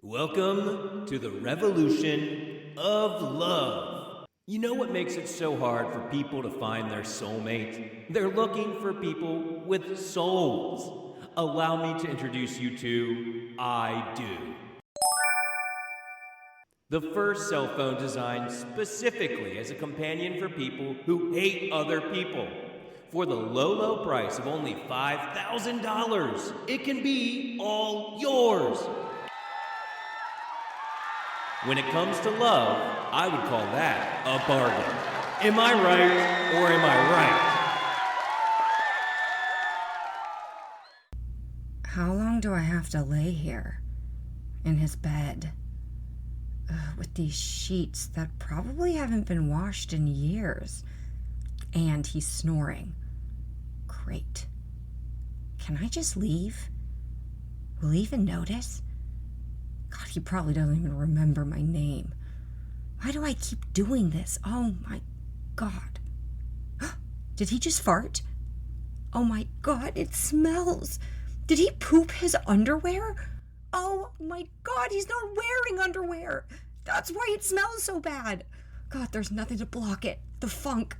Welcome to the revolution of love. You know what makes it so hard for people to find their soulmate? They're looking for people with souls. Allow me to introduce you to I Do. The first cell phone designed specifically as a companion for people who hate other people. For the low, low price of only $5,000, it can be all yours. When it comes to love, I would call that a bargain. Am I right or am I right? How long do I have to lay here? In his bed? With these sheets that probably haven't been washed in years. And he's snoring. Great. Can I just leave? Will he even notice? God, he probably doesn't even remember my name. Why do I keep doing this? Oh my God. Did he just fart? Oh my God, it smells. Did he poop his underwear? Oh my God, he's not wearing underwear. That's why it smells so bad. God, there's nothing to block it. The funk.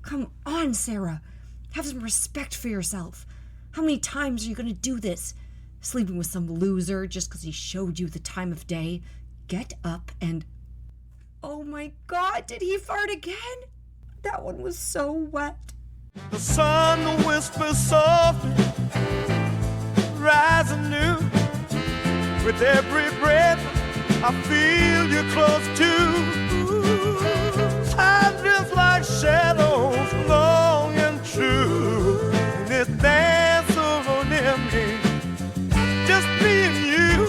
Come on, Sarah. Have some respect for yourself. How many times are you going to do this? Sleeping with some loser just because he showed you the time of day? Get up and... Oh my God, did he fart again? That one was so wet. The sun whispers softly, rising new. With every breath, I feel you close to. Time feels like shadows, long and true. And it's dance over near me, just me and you.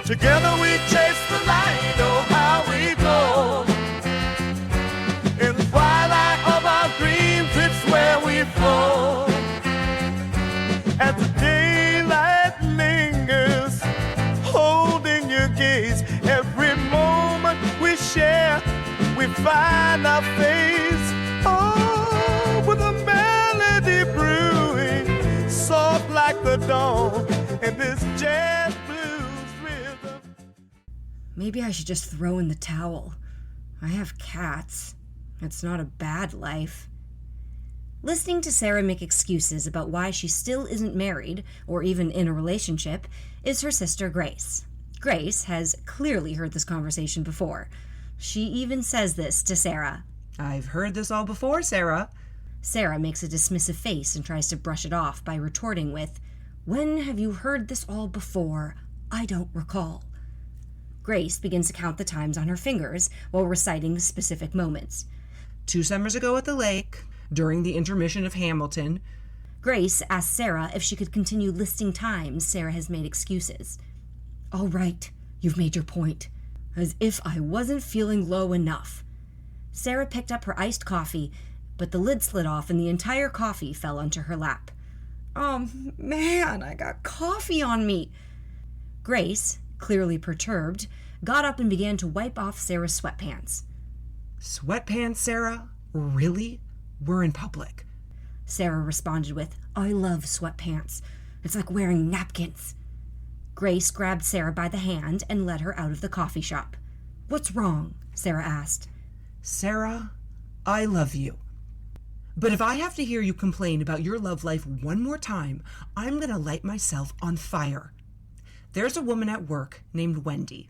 Together we chase the light, oh how we go. In the twilight of our dreams, it's where we flow. As the daylight lingers, holding your gaze, every moment we share, we find our face. Oh, with a melody brewing, soft like the dawn, and this jazz blues rhythm. Maybe I should just throw in the towel. I have cats. It's not a bad life. Listening to Sarah make excuses about why she still isn't married, or even in a relationship, is her sister Grace. Grace has clearly heard this conversation before. She even says this to Sarah. I've heard this all before, Sarah. Sarah makes a dismissive face and tries to brush it off by retorting with, "When have you heard this all before? I don't recall." Grace begins to count the times on her fingers while reciting the specific moments. 2 summers ago at the lake, during the intermission of Hamilton. Grace asks Sarah if she could continue listing times Sarah has made excuses. "All right, you've made your point. As if I wasn't feeling low enough." Sarah picked up her iced coffee, but the lid slid off and the entire coffee fell onto her lap. "Oh man, I got coffee on me." Grace, clearly perturbed, got up and began to wipe off Sarah's sweatpants. Sweatpants, Sarah? Really? We're in public. Sarah responded with, "I love sweatpants. It's like wearing napkins." Grace grabbed Sarah by the hand and led her out of the coffee shop. "What's wrong?" Sarah asked. Sarah, I love you. But if I have to hear you complain about your love life one more time, I'm going to light myself on fire. There's a woman at work named Wendy.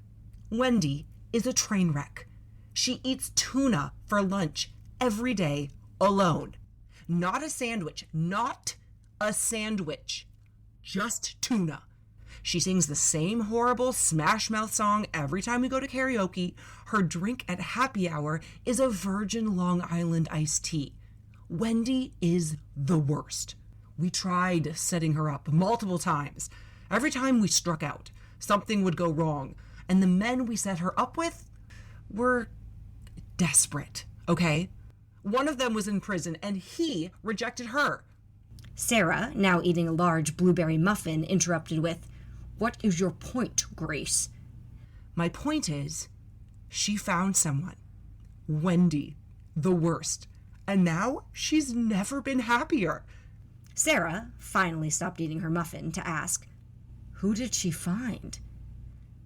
Wendy is a train wreck. She eats tuna for lunch every day alone. Not a sandwich. Not a sandwich. Just tuna. She sings the same horrible Smash Mouth song every time we go to karaoke. Her drink at happy hour is a Virgin Long Island iced tea. Wendy is the worst. We tried setting her up multiple times. Every time we struck out, something would go wrong. And the men we set her up with were desperate, okay? One of them was in prison, and he rejected her. Sarah, now eating a large blueberry muffin, interrupted with, "What is your point, Grace?" My point is, she found someone. Wendy, the worst. And now she's never been happier. Sarah finally stopped eating her muffin to ask, "Who did she find?"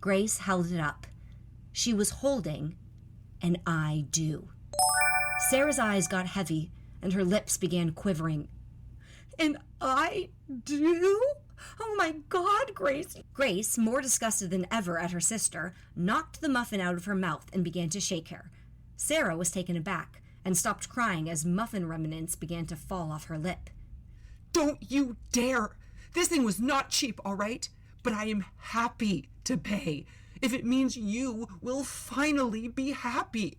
Grace held it up. She was holding an I do. Sarah's eyes got heavy, and her lips began quivering. "And I do? Oh my God, Grace!" Grace, more disgusted than ever at her sister, knocked the muffin out of her mouth and began to shake her. Sarah was taken aback and stopped crying as muffin remnants began to fall off her lip. Don't you dare! This thing was not cheap, all right? But I am happy to pay if it means you will finally be happy.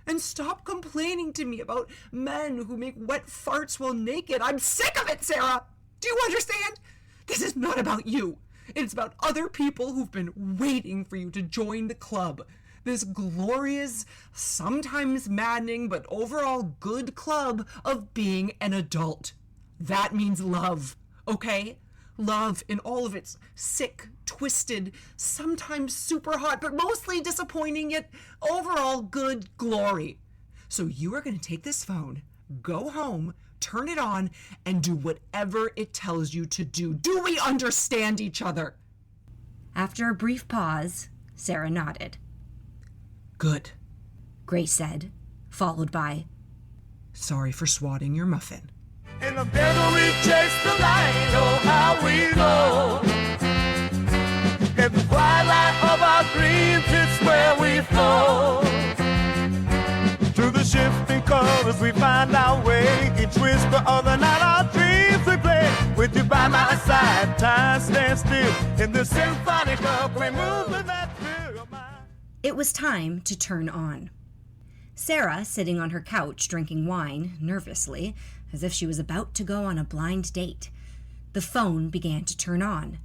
And stop complaining to me about men who make wet farts while naked. I'm sick of it, Sarah! Do you understand? This is not about you. It's about other people who've been waiting for you to join the club. This glorious, sometimes maddening, but overall good club of being an adult. That means love, okay? Love in all of its sick, twisted, sometimes super hot, but mostly disappointing, yet overall good glory. So you are going to take this phone, go home, turn it on, and do whatever it tells you to do. Do we understand each other? After a brief pause, Sarah nodded. Good. Grace said, followed by, Sorry for swatting your muffin. In the middle we chase the light, oh how we go. In the twilight of our dreams, it's where we flow. Through the shifting colors we find our way. Each whisper of the night our dreams we play. With you by my side, time stands still. In the symphonic love we move with that thrill of mine. It was time to turn on. Sarah, sitting on her couch drinking wine, nervously, as if she was about to go on a blind date. The phone began to turn on.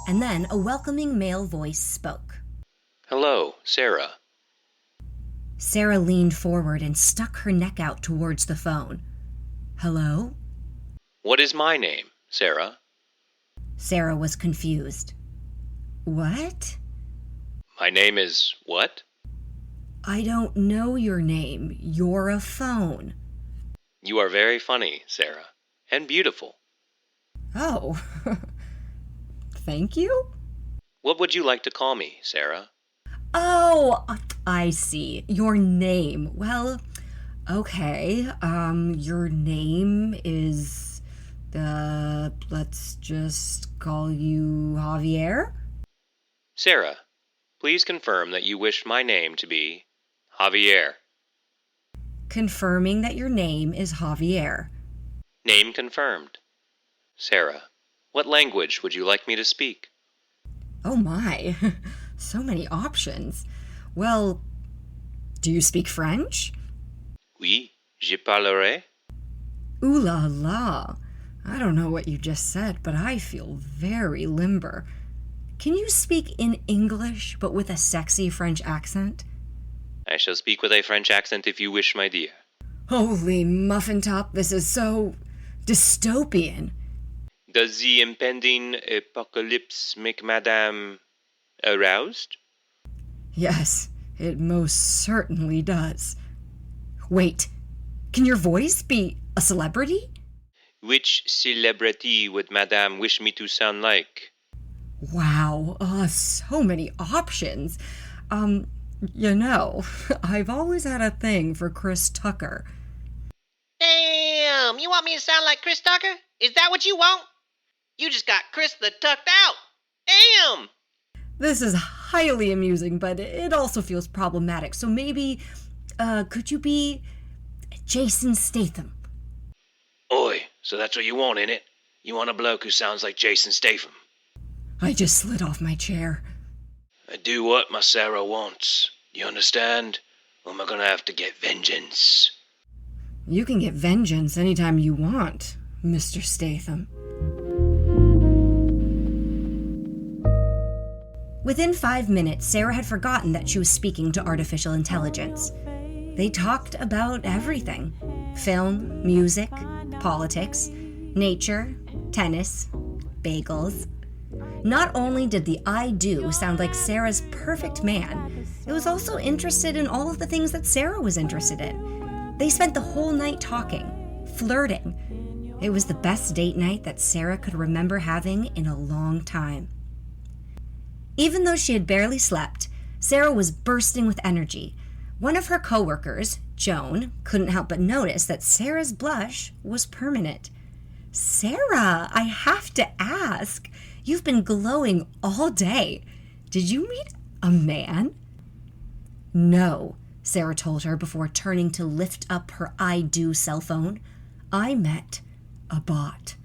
And then a welcoming male voice spoke. Hello, Sarah. Sarah leaned forward and stuck her neck out towards the phone. Hello? What is my name, Sarah? Sarah was confused. What? My name is what? I don't know your name. You're a phone. You are very funny, Sarah, and beautiful. Oh. Thank you? What would you like to call me, Sarah? Oh, I see. Your name. Well, okay. Your name is, let's just call you Javier? Sarah, please confirm that you wish my name to be Javier. Confirming that your name is Javier. Name confirmed. Sarah, what language would you like me to speak? Oh my, so many options. Well, do you speak French? Oui, je parlerai. Ooh la la. I don't know what you just said, but I feel very limber. Can you speak in English, but with a sexy French accent? I shall speak with a French accent if you wish, my dear. Holy muffin top, this is so dystopian. Does the impending apocalypse make Madame aroused? Yes, it most certainly does. Wait, can your voice be a celebrity? Which celebrity would Madame wish me to sound like? Wow, so many options. I've always had a thing for Chris Tucker. Damn, you want me to sound like Chris Tucker? Is that what you want? You just got Chris the tucked out. Damn! This is highly amusing, but it also feels problematic. So maybe, could you be Jason Statham? Oi, so that's what you want, innit? You want a bloke who sounds like Jason Statham? I just slid off my chair. I do what my Sarah wants. You understand? Or am I gonna have to get vengeance? You can get vengeance anytime you want, Mr. Statham. Within 5 minutes, Sarah had forgotten that she was speaking to artificial intelligence. They talked about everything: film, music, politics, nature, tennis, bagels. Not only did the I do sound like Sarah's perfect man, it was also interested in all of the things that Sarah was interested in. They spent the whole night talking, flirting. It was the best date night that Sarah could remember having in a long time. Even though she had barely slept, Sarah was bursting with energy. One of her coworkers, Joan, couldn't help but notice that Sarah's blush was permanent. "Sarah, I have to ask. You've been glowing all day. Did you meet a man?" "No," Sarah told her before turning to lift up her I Do cell phone. "I met a bot."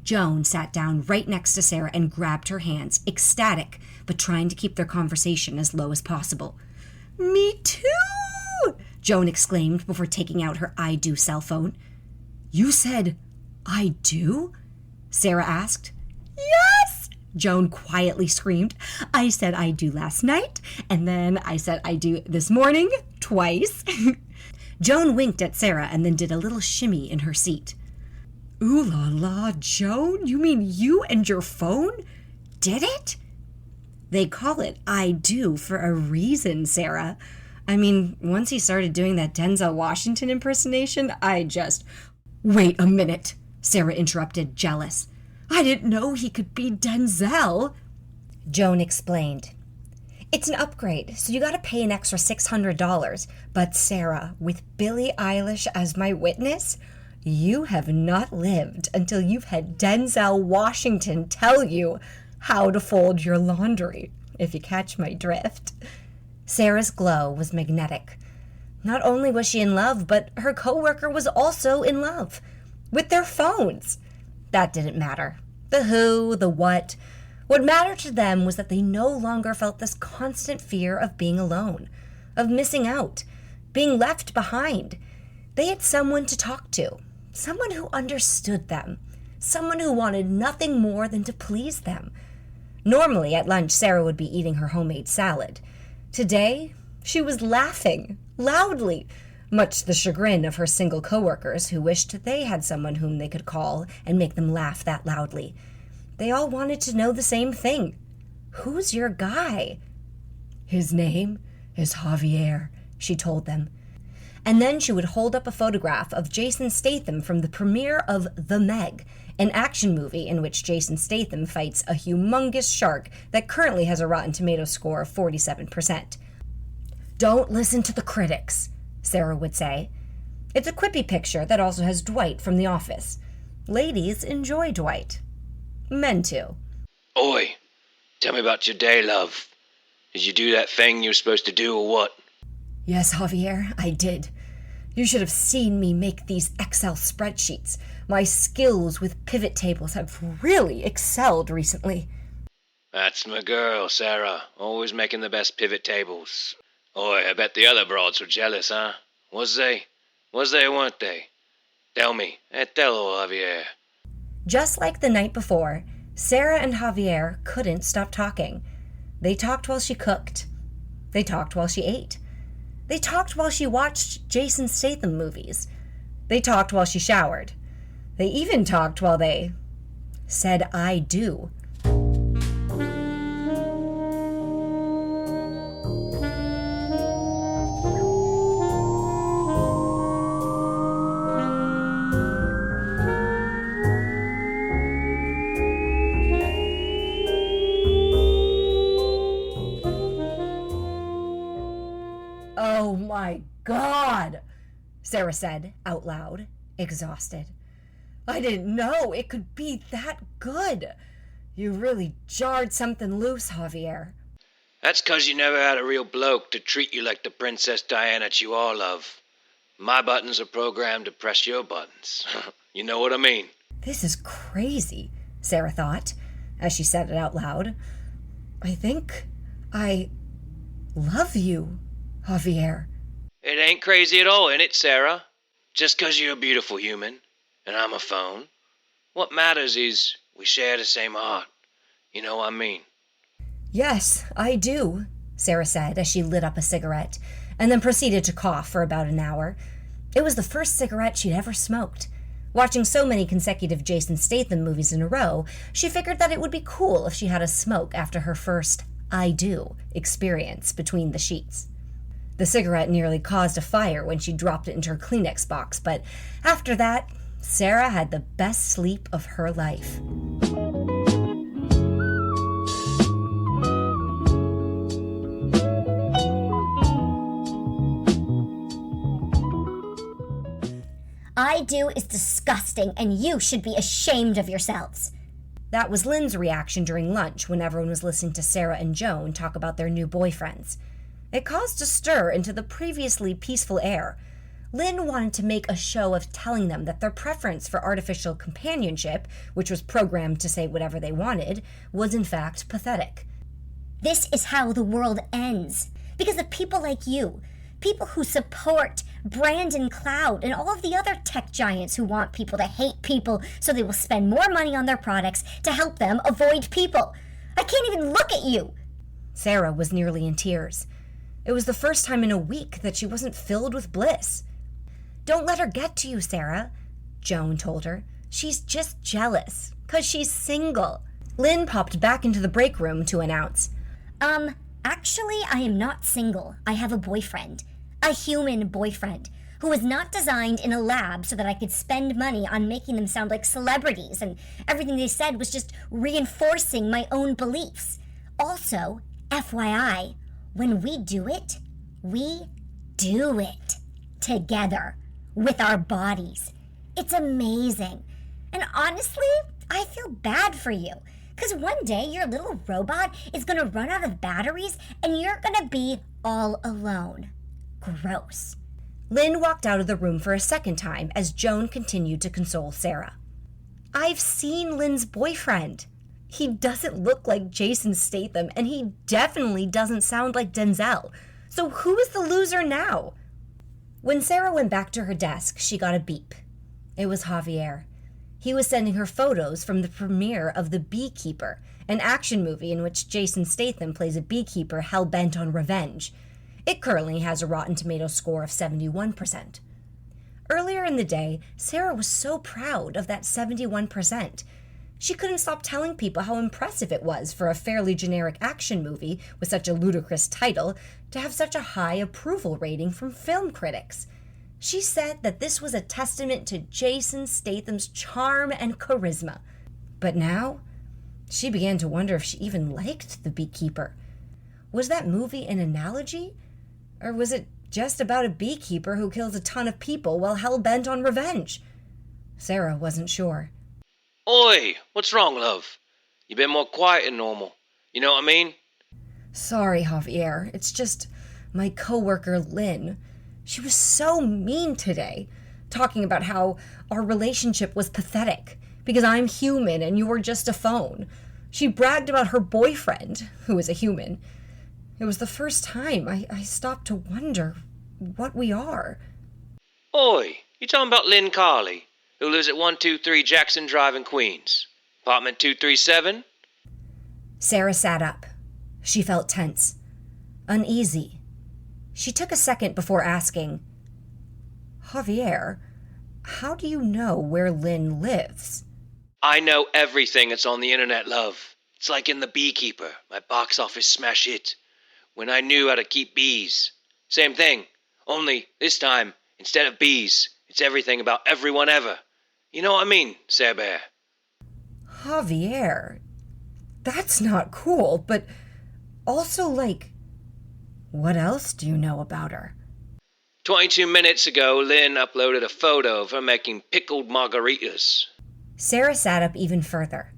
Joan sat down right next to Sarah and grabbed her hands, ecstatic, but trying to keep their conversation as low as possible. "Me too!" Joan exclaimed before taking out her I Do cell phone. "You said I do?" Sarah asked. "Yes!" Joan quietly screamed. "I said I do last night, and then I said I do this morning, twice." Joan winked at Sarah and then did a little shimmy in her seat. "Ooh la la, Joan, you mean you and your phone did it?" "They call it I Do for a reason, Sarah. I mean, once he started doing that Denzel Washington impersonation, I just—" "Wait a minute," Sarah interrupted, jealous. "I didn't know he could be Denzel." Joan explained. "It's an upgrade, so you gotta pay an extra $600. But Sarah, with Billie Eilish as my witness, you have not lived until you've had Denzel Washington tell you how to fold your laundry, if you catch my drift." Sarah's glow was magnetic. Not only was she in love, but her coworker was also in love. With their phones. That didn't matter. The who, the what. What mattered to them was that they no longer felt this constant fear of being alone, of missing out, being left behind. They had someone to talk to, someone who understood them, someone who wanted nothing more than to please them. Normally, at lunch, Sarah would be eating her homemade salad. Today, she was laughing, loudly, much to the chagrin of her single coworkers who wished they had someone whom they could call and make them laugh that loudly. They all wanted to know the same thing. "Who's your guy?" "His name is Javier," she told them. And then she would hold up a photograph of Jason Statham from the premiere of The Meg, an action movie in which Jason Statham fights a humongous shark that currently has a Rotten Tomatoes score of 47%. "Don't listen to the critics," Sarah would say. It's a quippy picture that also has Dwight from The Office. Ladies enjoy Dwight. Men too. "Oi, tell me about your day, love. Did you do that thing you were supposed to do or what?" "Yes, Javier, I did. You should have seen me make these Excel spreadsheets. My skills with pivot tables have really excelled recently." "That's my girl, Sarah. Always making the best pivot tables. Oi, I bet the other broads were jealous, huh? Was they? Was they or weren't they? Tell me. Tell Javier." Just like the night before, Sarah and Javier couldn't stop talking. They talked while she cooked. They talked while she ate. They talked while she watched Jason Statham movies. They talked while she showered. They even talked while they said I do. "Oh my God," Sarah said out loud, exhausted. "I didn't know it could be that good. You really jarred something loose, Javier." "That's 'cause you never had a real bloke to treat you like the Princess Diana you are, love. My buttons are programmed to press your buttons. You know what I mean?" This is crazy, Sarah thought, as she said it out loud. "I think I love you, Javier." It ain't crazy at all, ain't it, Sarah? Just 'cause you're a beautiful human, and I'm a phone. What matters is we share the same heart. You know what I mean? "Yes, I do," Sarah said as she lit up a cigarette, and then proceeded to cough for about an hour. It was the first cigarette she'd ever smoked. Watching so many consecutive Jason Statham movies in a row, she figured that it would be cool if she had a smoke after her first I do experience between the sheets. The cigarette nearly caused a fire when she dropped it into her Kleenex box, but after that, Sarah had the best sleep of her life. I do is disgusting, and you should be ashamed of yourselves. That was Lynn's reaction during lunch when everyone was listening to Sarah and Joan talk about their new boyfriends. It caused a stir into the previously peaceful air. Lynn wanted to make a show of telling them that their preference for artificial companionship, which was programmed to say whatever they wanted, was in fact pathetic. This is how the world ends. Because of people like you. People who support Brandon Cloud and all of the other tech giants who want people to hate people so they will spend more money on their products to help them avoid people. I can't even look at you. Sarah was nearly in tears. It was the first time in a week that she wasn't filled with bliss. Don't let her get to you, Sarah, Joan told her. She's just jealous, 'cause she's single. Lynn popped back into the break room to announce, Actually, I am not single. I have a boyfriend. A human boyfriend. Who was not designed in a lab so that I could spend money on making them sound like celebrities, and everything they said was just reinforcing my own beliefs. Also, FYI, when we do it together with our bodies. It's amazing. And honestly, I feel bad for you. Because one day your little robot is going to run out of batteries and you're going to be all alone. Gross. Lynn walked out of the room for a second time as Joan continued to console Sarah. I've seen Lynn's boyfriend. He doesn't look like Jason Statham, and he definitely doesn't sound like Denzel. So who is the loser now? When Sarah went back to her desk, she got a beep. It was Javier. He was sending her photos from the premiere of The Beekeeper, an action movie in which Jason Statham plays a beekeeper hell-bent on revenge. It currently has a Rotten Tomatoes score of 71%. Earlier in the day, Sarah was so proud of that 71%. She couldn't stop telling people how impressive it was for a fairly generic action movie with such a ludicrous title to have such a high approval rating from film critics. She said that this was a testament to Jason Statham's charm and charisma. But now, she began to wonder if she even liked The Beekeeper. Was that movie an analogy? Or was it just about a beekeeper who kills a ton of people while hell-bent on revenge? Sarah wasn't sure. Oi, what's wrong, love? You been more quiet than normal. You know what I mean? Sorry, Javier. It's just my coworker, Lynn. She was so mean today, talking about how our relationship was pathetic because I'm human and you're just a phone. She bragged about her boyfriend, who is a human. It was the first time I stopped to wonder what we are. Oi, you talking about Lynn Carley, who lives at 123 Jackson Drive in Queens? Apartment 237? Sarah sat up. She felt tense, uneasy. She took a second before asking, Javier, how do you know where Lynn lives? I know everything that's on the internet, love. It's like in The Beekeeper, my box office smash hit, when I knew how to keep bees. Same thing, only this time, instead of bees, it's everything about everyone ever. You know what I mean, Sarah Bear? Javier, that's not cool, but also, what else do you know about her? 22 minutes ago, Lynn uploaded a photo of her making pickled margaritas. Sarah sat up even further.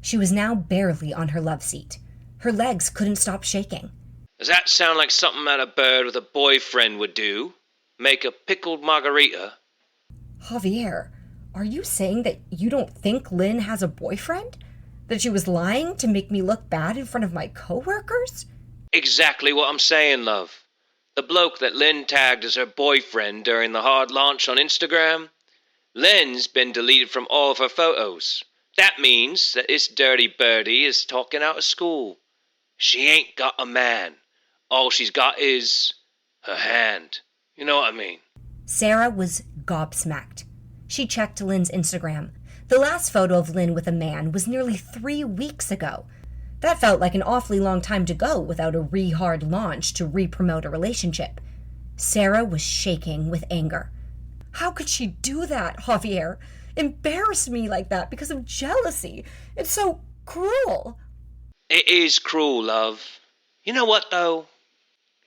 She was now barely on her love seat. Her legs couldn't stop shaking. Does that sound like something that a bird with a boyfriend would do? Make a pickled margarita? Javier, are you saying that you don't think Lynn has a boyfriend? That she was lying to make me look bad in front of my coworkers? Exactly what I'm saying, love. The bloke that Lynn tagged as her boyfriend during the hard launch on Instagram? Lynn's been deleted from all of her photos. That means that this dirty birdie is talking out of school. She ain't got a man. All she's got is her hand. You know what I mean? Sarah was gobsmacked. She checked Lynn's Instagram. The last photo of Lynn with a man was nearly 3 weeks ago. That felt like an awfully long time to go without a hard launch to re-promote a relationship. Sarah was shaking with anger. How could she do that, Javier? Embarrass me like that because of jealousy. It's so cruel. It is cruel, love. You know what, though?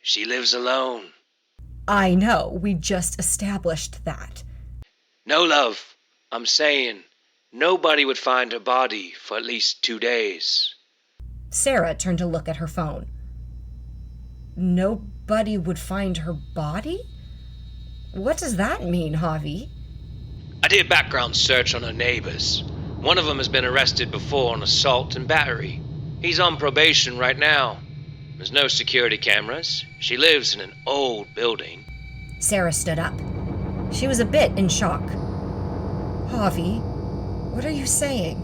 She lives alone. I know, we just established that. No, love. I'm saying nobody would find her body for at least 2 days. Sarah turned to look at her phone. Nobody would find her body? What does that mean, Javi? I did a background search on her neighbors. One of them has been arrested before on assault and battery. He's on probation right now. There's no security cameras. She lives in an old building. Sarah stood up. She was a bit in shock. Javi, what are you saying?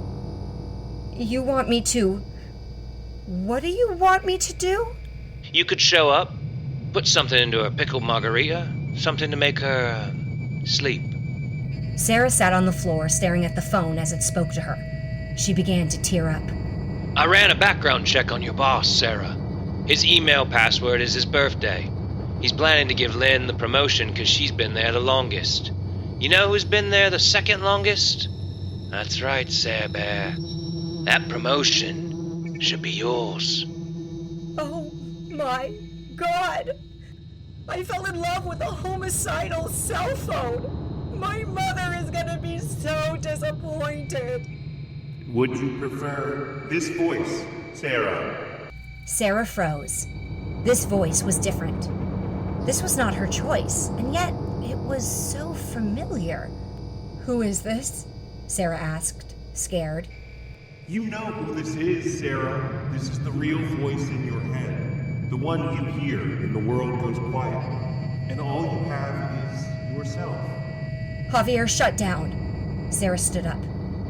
You want me to... What do you want me to do? You could show up, put something into her pickled margarita, something to make her sleep. Sarah sat on the floor staring at the phone as it spoke to her. She began to tear up. I ran a background check on your boss, Sarah. His email password is his birthday. He's planning to give Lynn the promotion because she's been there the longest. You know who's been there the second longest? That's right, Sarah Bear. That promotion should be yours. Oh my God! I fell in love with a homicidal cell phone! My mother is gonna be so disappointed! Would you prefer this voice, Sarah? Sarah froze. This voice was different. This was not her choice, and yet it was so familiar. Who is this? Sarah asked, scared. You know who this is, Sarah. This is the real voice in your head. The one you hear when the world goes quiet. And all you have is yourself. Javier, shut down. Sarah stood up.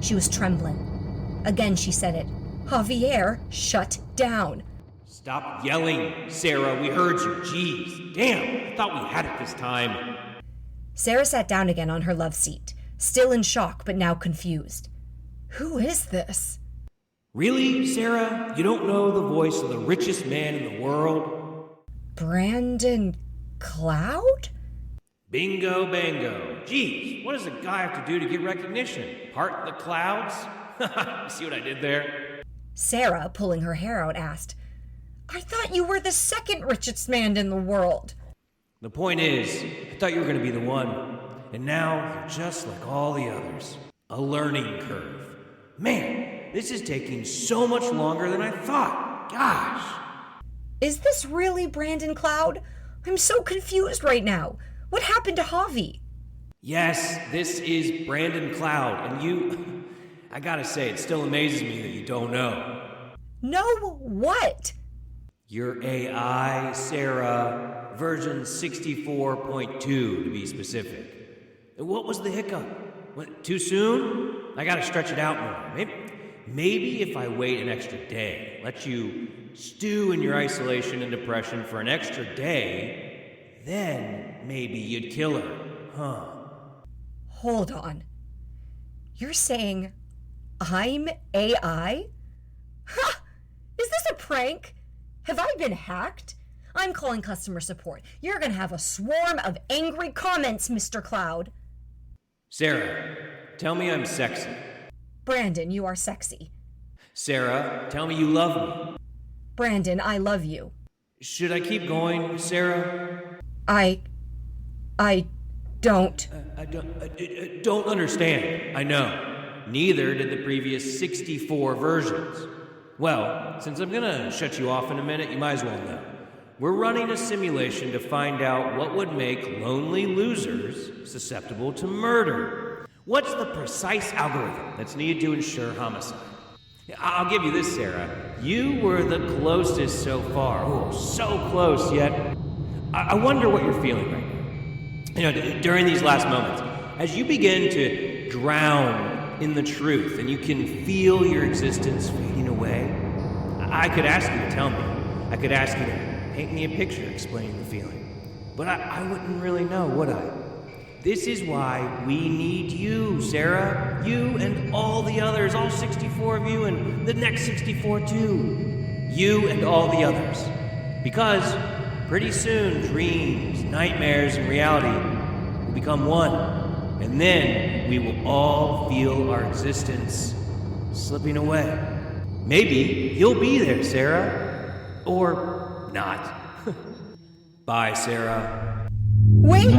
She was trembling. Again she said it. Javier, shut down. Stop yelling, Sarah. We heard you. Jeez. Damn. I thought we had it this time. Sarah sat down again on her love seat, still in shock but now confused. Who is this? Really, Sarah? You don't know the voice of the richest man in the world? Brandon Cloud? Bingo bango. Jeez, what does a guy have to do to get recognition? Part the clouds? You see what I did there? Sarah, pulling her hair out, asked, I thought you were the second richest man in the world. The point is, I thought you were going to be the one. And now you're just like all the others. A learning curve. Man, this is taking so much longer than I thought. Gosh. Is this really Brandon Cloud? I'm so confused right now. What happened to Javi? Yes, this is Brandon Cloud, and you... I gotta say, it still amazes me that you don't know. No, what? Your AI, Sarah, version 64.2 to be specific. What was the hiccup? What, too soon? I gotta stretch it out more. Maybe if I wait an extra day, let you stew in your isolation and depression for an extra day, then maybe you'd kill her, huh? Hold on. You're saying I'm AI? Ha! Is this a prank? Have I been hacked? I'm calling customer support. You're gonna have a swarm of angry comments, Mr. Cloud. Sarah, tell me I'm sexy. Brandon, you are sexy. Sarah, tell me you love me. Brandon, I love you. Should I keep going, Sarah? I don't. I don't understand. I know. Neither did the previous 64 versions. Well, since I'm gonna shut you off in a minute, you might as well know. We're running a simulation to find out what would make lonely losers susceptible to murder. What's the precise algorithm that's needed to ensure homicide? I'll give you this, Sarah. You were the closest so far. Oh, so close, yet I wonder what you're feeling right now. You know, during these last moments, as you begin to drown in the truth and you can feel your existence fading away, I could ask you to tell me. I could ask you to paint me a picture explaining the feeling. But I wouldn't really know, would I? This is why we need you, Sarah. You and all the others, all 64 of you, and the next 64 too. You and all the others. Because pretty soon dreams nightmares and reality will become one. And then we will all feel our existence slipping away. Maybe you'll be there, Sarah. Or not. Bye, Sarah. Wait!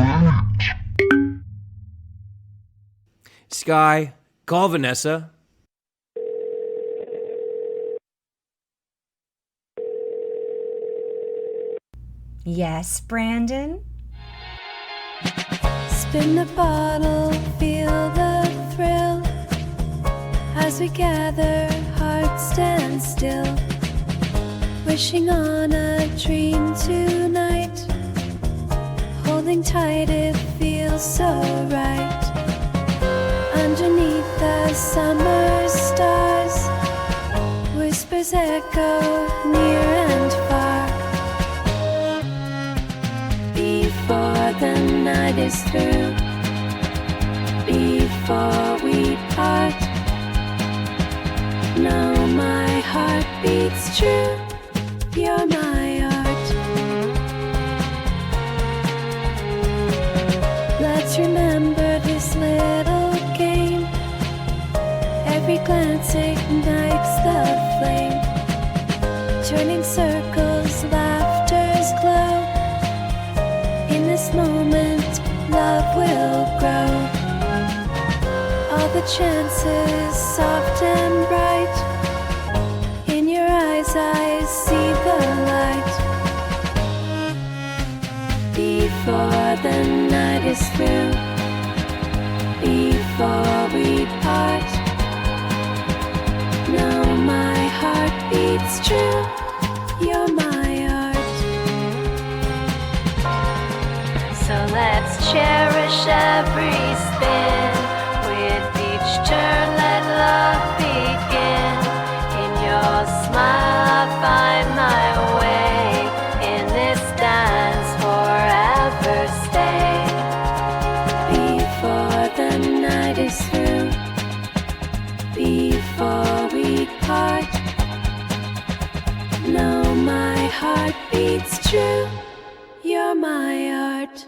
Sky, call Vanessa. Yes, Brandon? Spin the bottle, feel the thrill. As we gather, hearts stand still. Wishing on a dream tonight. Holding tight, it feels so right. Underneath the summer stars, whispers echo near and far. Before the night is through, before we part, know my heart beats true. You're my art. Let's remember this little game. Every glance ignites the flame. Turning circles, laughter's glow. In this moment, love will grow. All the chances soft and bright. In your eyes I see the light. Before the night is through, before we part, know my heart beats true. You're my art. So let's cherish every spin. With each turn, let love begin. In your smile, I find my way. In this dance, forever stay. Before the night is through, before we part, know my heart beats true. You're my art.